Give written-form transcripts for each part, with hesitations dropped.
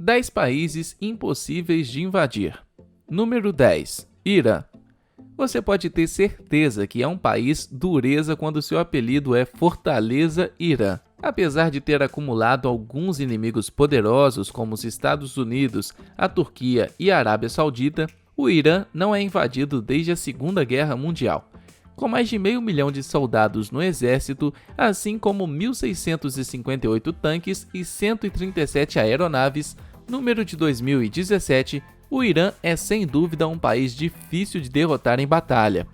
10 países impossíveis de invadir. Número 10. Irã. Você pode ter certeza que é um país dureza quando seu apelido é Fortaleza Irã. Apesar de ter acumulado alguns inimigos poderosos como os Estados Unidos, a Turquia e a Arábia Saudita, o Irã não é invadido desde a Segunda Guerra Mundial. Com mais de 500 mil de soldados no exército, assim como 1.658 tanques e 137 aeronaves, número de 2017, o Irã é sem dúvida um país difícil de derrotar em batalha.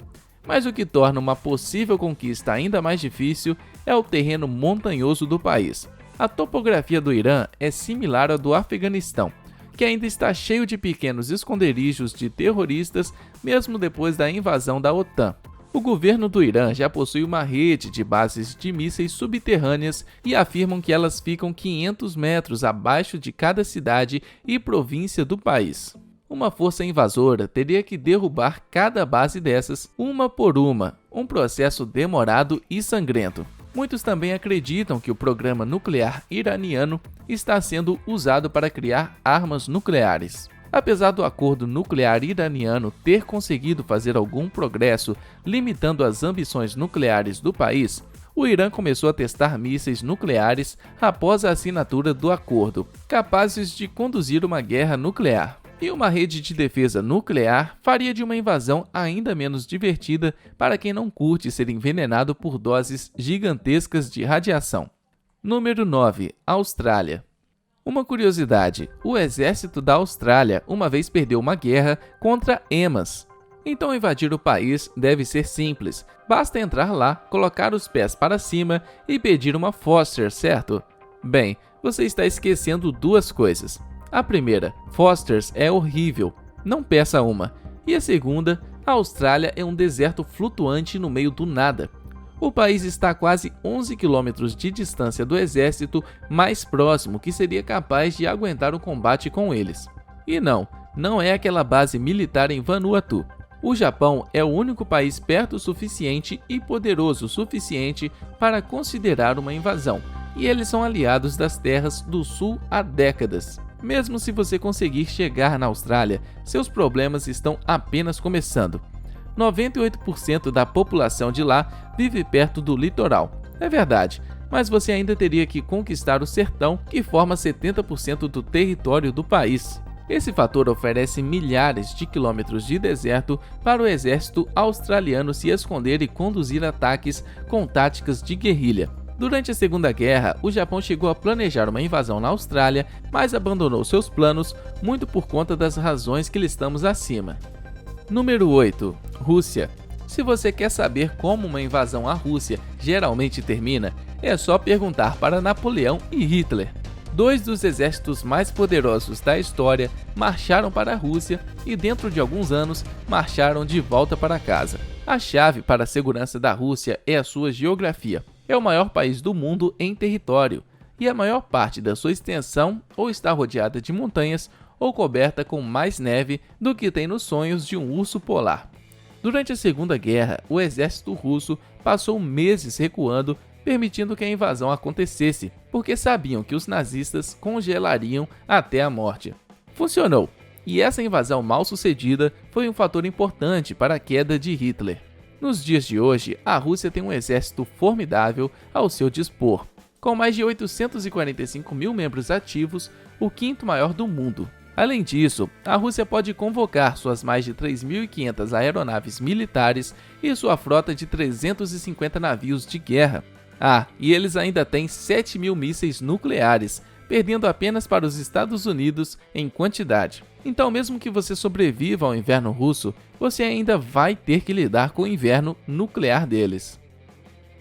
Mas o que torna uma possível conquista ainda mais difícil é o terreno montanhoso do país. A topografia do Irã é similar à do Afeganistão, que ainda está cheio de pequenos esconderijos de terroristas mesmo depois da invasão da OTAN. O governo do Irã já possui uma rede de bases de mísseis subterrâneas e afirmam que elas ficam 500 metros abaixo de cada cidade e província do país. Uma força invasora teria que derrubar cada base dessas, uma por uma, um processo demorado e sangrento. Muitos também acreditam que o programa nuclear iraniano está sendo usado para criar armas nucleares. Apesar do acordo nuclear iraniano ter conseguido fazer algum progresso limitando as ambições nucleares do país, o Irã começou a testar mísseis nucleares após a assinatura do acordo, capazes de conduzir uma guerra nuclear. E uma rede de defesa nuclear faria de uma invasão ainda menos divertida para quem não curte ser envenenado por doses gigantescas de radiação. Número 9. Austrália. Uma curiosidade, o exército da Austrália uma vez perdeu uma guerra contra emas. Então invadir o país deve ser simples, basta entrar lá, colocar os pés para cima e pedir uma Foster, certo? Bem, você está esquecendo duas coisas. A primeira, Fosters é horrível, não peça uma. E a segunda, a Austrália é um deserto flutuante no meio do nada. O país está a quase 11 quilômetros de distância do exército mais próximo que seria capaz de aguentar o combate com eles. E não é aquela base militar em Vanuatu. O Japão é o único país perto o suficiente e poderoso o suficiente para considerar uma invasão, e eles são aliados das terras do sul há décadas. Mesmo se você conseguir chegar na Austrália, seus problemas estão apenas começando. 98% da população de lá vive perto do litoral. É verdade, mas você ainda teria que conquistar o sertão, que forma 70% do território do país. Esse fator oferece milhares de quilômetros de deserto para o exército australiano se esconder e conduzir ataques com táticas de guerrilha. Durante a Segunda Guerra, o Japão chegou a planejar uma invasão na Austrália, mas abandonou seus planos muito por conta das razões que listamos acima. Número 8. Rússia. Se você quer saber como uma invasão à Rússia geralmente termina, é só perguntar para Napoleão e Hitler. Dois dos exércitos mais poderosos da história marcharam para a Rússia e dentro de alguns anos marcharam de volta para casa. A chave para a segurança da Rússia é a sua geografia. É o maior país do mundo em território, e a maior parte da sua extensão ou está rodeada de montanhas ou coberta com mais neve do que tem nos sonhos de um urso polar. Durante a Segunda Guerra, o exército russo passou meses recuando, permitindo que a invasão acontecesse, porque sabiam que os nazistas congelariam até a morte. Funcionou, e essa invasão mal sucedida foi um fator importante para a queda de Hitler. Nos dias de hoje, a Rússia tem um exército formidável ao seu dispor, com mais de 845 mil membros ativos, o quinto maior do mundo. Além disso, a Rússia pode convocar suas mais de 3.500 aeronaves militares e sua frota de 350 navios de guerra. E eles ainda têm 7.000 mísseis nucleares, perdendo apenas para os Estados Unidos em quantidade. Então, mesmo que você sobreviva ao inverno russo, você ainda vai ter que lidar com o inverno nuclear deles.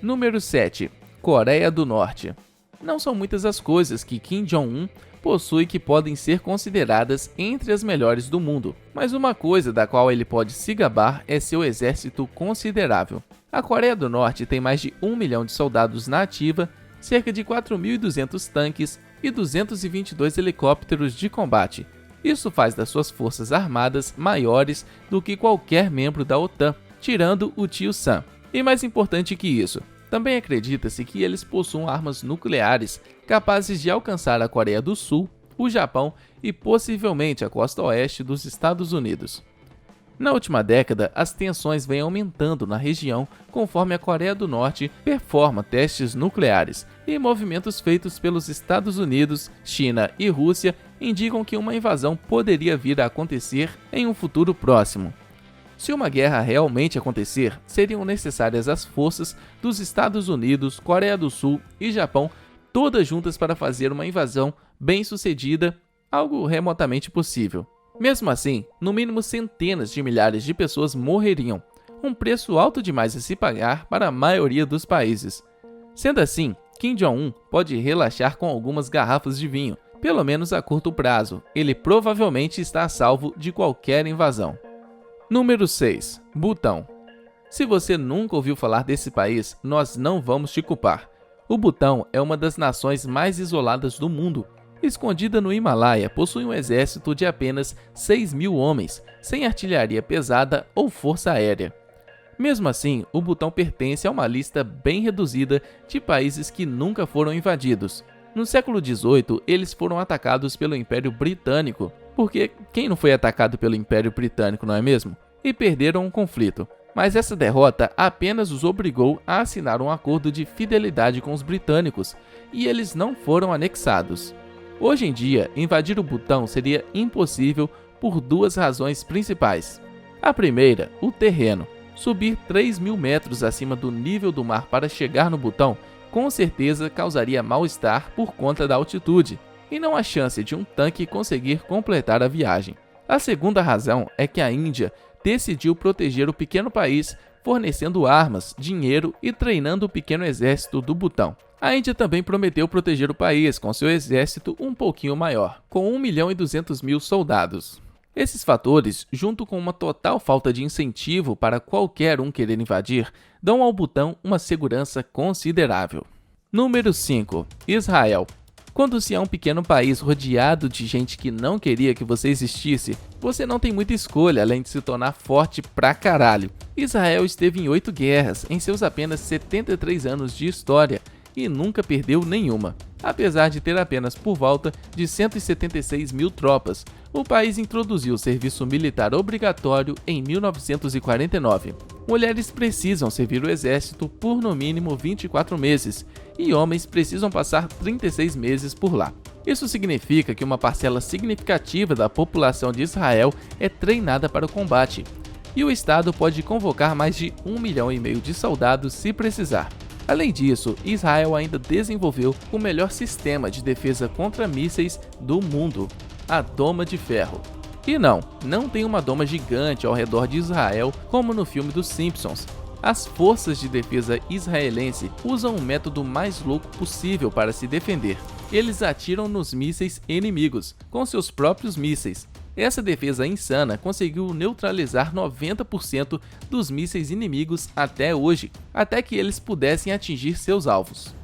Número 7. Coreia do Norte. Não são muitas as coisas que Kim Jong-un possui que podem ser consideradas entre as melhores do mundo, mas uma coisa da qual ele pode se gabar é seu exército considerável. A Coreia do Norte tem mais de 1 milhão de soldados na ativa, cerca de 4.200 tanques e 222 helicópteros de combate. Isso faz das suas forças armadas maiores do que qualquer membro da OTAN, tirando o tio Sam. E mais importante que isso, também acredita-se que eles possuem armas nucleares capazes de alcançar a Coreia do Sul o Japão e possivelmente a costa oeste dos Estados Unidos. Na última década, as tensões vêm aumentando na região conforme a Coreia do Norte performa testes nucleares e movimentos feitos pelos Estados Unidos, China e Rússia indicam que uma invasão poderia vir a acontecer em um futuro próximo. Se uma guerra realmente acontecer, seriam necessárias as forças dos Estados Unidos, Coreia do Sul e Japão todas juntas para fazer uma invasão bem-sucedida, algo remotamente possível. Mesmo assim, no mínimo centenas de milhares de pessoas morreriam, um preço alto demais a se pagar para a maioria dos países. Sendo assim, Kim Jong-un pode relaxar com algumas garrafas de vinho, pelo menos a curto prazo. Ele provavelmente está a salvo de qualquer invasão. Número 6. Butão. Se você nunca ouviu falar desse país, nós não vamos te culpar. O Butão é uma das nações mais isoladas do mundo. Escondida no Himalaia, possui um exército de apenas 6.000 homens, sem artilharia pesada ou força aérea. Mesmo assim, o Butão pertence a uma lista bem reduzida de países que nunca foram invadidos. No século XVIII, eles foram atacados pelo Império Britânico, porque quem não foi atacado pelo Império Britânico, não é mesmo? E perderam um conflito. Mas essa derrota apenas os obrigou a assinar um acordo de fidelidade com os britânicos, e eles não foram anexados. Hoje em dia, invadir o Butão seria impossível por duas razões principais. A primeira, o terreno. Subir 3.000 metros acima do nível do mar para chegar no Butão com certeza causaria mal-estar por conta da altitude, e não há chance de um tanque conseguir completar a viagem. A segunda razão é que a Índia decidiu proteger o pequeno país, fornecendo armas, dinheiro e treinando o pequeno exército do Butão. A Índia também prometeu proteger o país com seu exército um pouquinho maior, com 1.200.000 soldados. Esses fatores, junto com uma total falta de incentivo para qualquer um querer invadir, dão ao Butão uma segurança considerável. Número 5. Israel. Quando se é um pequeno país rodeado de gente que não queria que você existisse, você não tem muita escolha além de se tornar forte pra caralho. Israel esteve em 8 guerras em seus apenas 73 anos de história e nunca perdeu nenhuma. Apesar de ter apenas por volta de 176.000 tropas, o país introduziu o serviço militar obrigatório em 1949. Mulheres precisam servir o exército por no mínimo 24 meses e homens precisam passar 36 meses por lá. Isso significa que uma parcela significativa da população de Israel é treinada para o combate, e o Estado pode convocar mais de 1,5 milhão de soldados se precisar. Além disso, Israel ainda desenvolveu o melhor sistema de defesa contra mísseis do mundo, a Doma de Ferro. E não tem uma doma gigante ao redor de Israel como no filme dos Simpsons. As forças de defesa israelense usam o método mais louco possível para se defender. Eles atiram nos mísseis inimigos, com seus próprios mísseis. Essa defesa insana conseguiu neutralizar 90% dos mísseis inimigos até hoje, até que eles pudessem atingir seus alvos.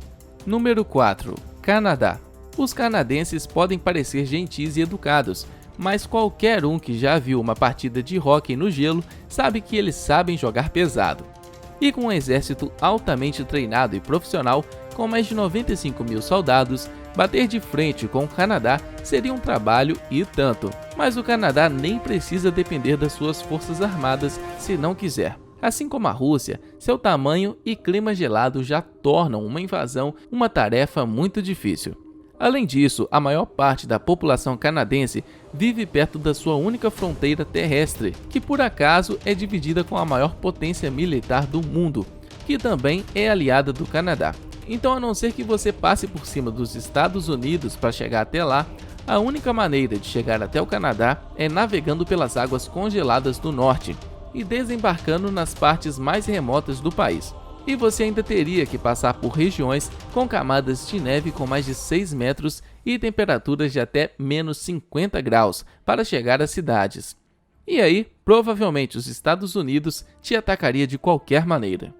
Número 4. Canadá. Os canadenses podem parecer gentis e educados, mas qualquer um que já viu uma partida de hóquei no gelo sabe que eles sabem jogar pesado. E com um exército altamente treinado e profissional, com mais de 95.000 soldados, bater de frente com o Canadá seria um trabalho e tanto. Mas o Canadá nem precisa depender das suas forças armadas se não quiser. Assim como a Rússia, seu tamanho e clima gelado já tornam uma invasão uma tarefa muito difícil. Além disso, a maior parte da população canadense vive perto da sua única fronteira terrestre, que por acaso é dividida com a maior potência militar do mundo, que também é aliada do Canadá. Então, a não ser que você passe por cima dos Estados Unidos para chegar até lá, a única maneira de chegar até o Canadá é navegando pelas águas congeladas do norte e desembarcando nas partes mais remotas do país. E você ainda teria que passar por regiões com camadas de neve com mais de 6 metros e temperaturas de até menos 50 graus para chegar às cidades. E aí, provavelmente os Estados Unidos te atacaria de qualquer maneira.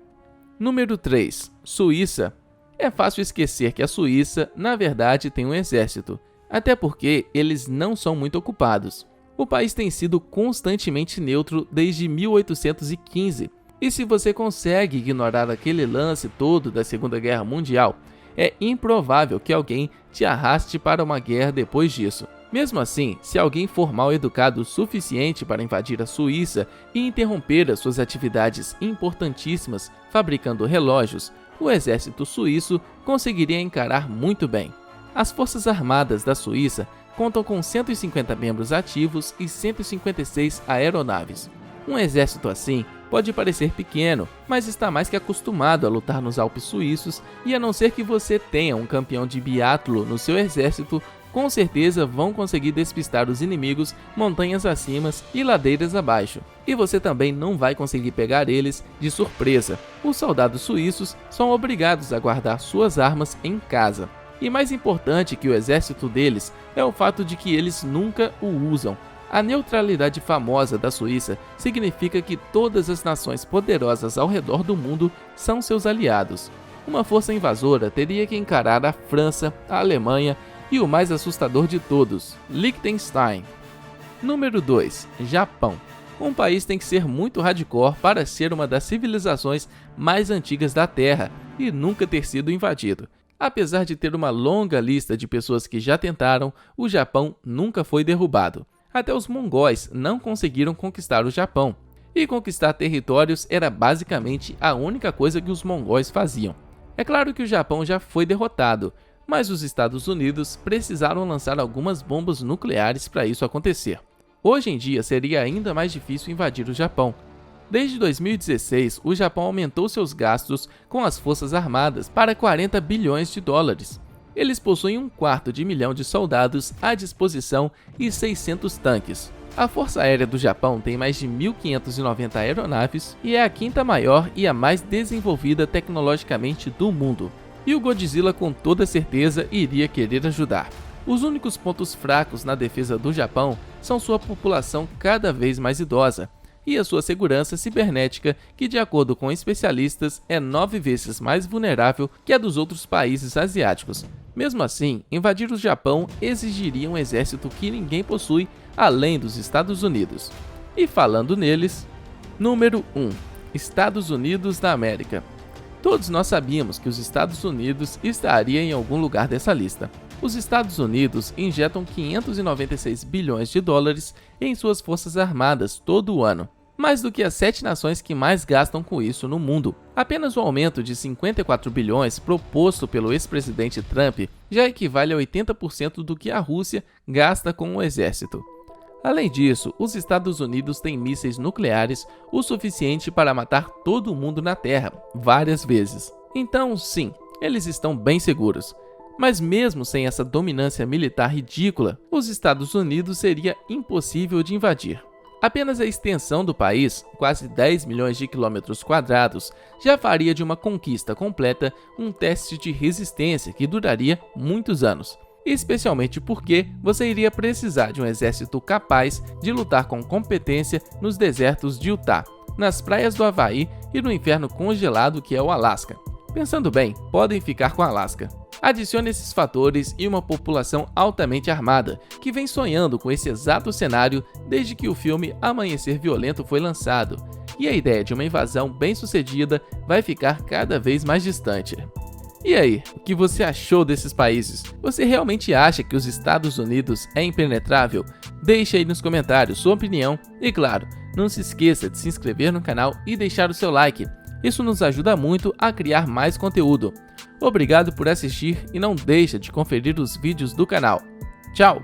Número 3. Suíça. É fácil esquecer que a Suíça, na verdade, tem um exército, até porque eles não são muito ocupados. O país tem sido constantemente neutro desde 1815, e se você consegue ignorar aquele lance todo da Segunda Guerra Mundial, é improvável que alguém te arraste para uma guerra depois disso. Mesmo assim, se alguém for mal educado o suficiente para invadir a Suíça e interromper as suas atividades importantíssimas fabricando relógios, o exército suíço conseguiria encarar muito bem. As Forças Armadas da Suíça contam com 150 membros ativos e 156 aeronaves. Um exército assim pode parecer pequeno, mas está mais que acostumado a lutar nos Alpes suíços, e a não ser que você tenha um campeão de biatlo no seu exército, com certeza vão conseguir despistar os inimigos montanhas acima e ladeiras abaixo. E você também não vai conseguir pegar eles de surpresa. Os soldados suíços são obrigados a guardar suas armas em casa. E mais importante que o exército deles é o fato de que eles nunca o usam. A neutralidade famosa da Suíça significa que todas as nações poderosas ao redor do mundo são seus aliados. Uma força invasora teria que encarar a França, a Alemanha e o mais assustador de todos, Liechtenstein. Número 2. Japão. Um país tem que ser muito hardcore para ser uma das civilizações mais antigas da Terra e nunca ter sido invadido. Apesar de ter uma longa lista de pessoas que já tentaram, o Japão nunca foi derrubado. Até os mongóis não conseguiram conquistar o Japão. E conquistar territórios era basicamente a única coisa que os mongóis faziam. É claro que o Japão já foi derrotado, mas os Estados Unidos precisaram lançar algumas bombas nucleares para isso acontecer. Hoje em dia seria ainda mais difícil invadir o Japão. Desde 2016, o Japão aumentou seus gastos com as forças armadas para 40 bilhões de dólares. Eles possuem 1/4 milhão de soldados à disposição e 600 tanques. A Força Aérea do Japão tem mais de 1.590 aeronaves e é a quinta maior e a mais desenvolvida tecnologicamente do mundo. E o Godzilla com toda certeza iria querer ajudar. Os únicos pontos fracos na defesa do Japão são sua população cada vez mais idosa e a sua segurança cibernética, que de acordo com especialistas é 9 vezes mais vulnerável que a dos outros países asiáticos. Mesmo assim, invadir o Japão exigiria um exército que ninguém possui além dos Estados Unidos. E falando neles, número 1. Estados Unidos da América. Todos nós sabíamos que os Estados Unidos estaria em algum lugar dessa lista. Os Estados Unidos injetam 596 bilhões de dólares em suas forças armadas todo o ano, mais do que as 7 nações que mais gastam com isso no mundo. Apenas o aumento de 54 bilhões proposto pelo ex-presidente Trump já equivale a 80% do que a Rússia gasta com o exército. Além disso, os Estados Unidos têm mísseis nucleares o suficiente para matar todo mundo na Terra, várias vezes. Então, sim, eles estão bem seguros. Mas mesmo sem essa dominância militar ridícula, os Estados Unidos seria impossível de invadir. Apenas a extensão do país, quase 10 milhões de quilômetros quadrados, já faria de uma conquista completa um teste de resistência que duraria muitos anos. Especialmente porque você iria precisar de um exército capaz de lutar com competência nos desertos de Utah, nas praias do Havaí e no inferno congelado que é o Alasca. Pensando bem, podem ficar com o Alasca. Adicione esses fatores e uma população altamente armada, que vem sonhando com esse exato cenário desde que o filme Amanhecer Violento foi lançado, e a ideia de uma invasão bem-sucedida vai ficar cada vez mais distante. E aí, o que você achou desses países? Você realmente acha que os Estados Unidos é impenetrável? Deixe aí nos comentários sua opinião e, claro, não se esqueça de se inscrever no canal e deixar o seu like. Isso nos ajuda muito a criar mais conteúdo. Obrigado por assistir e não deixe de conferir os vídeos do canal. Tchau!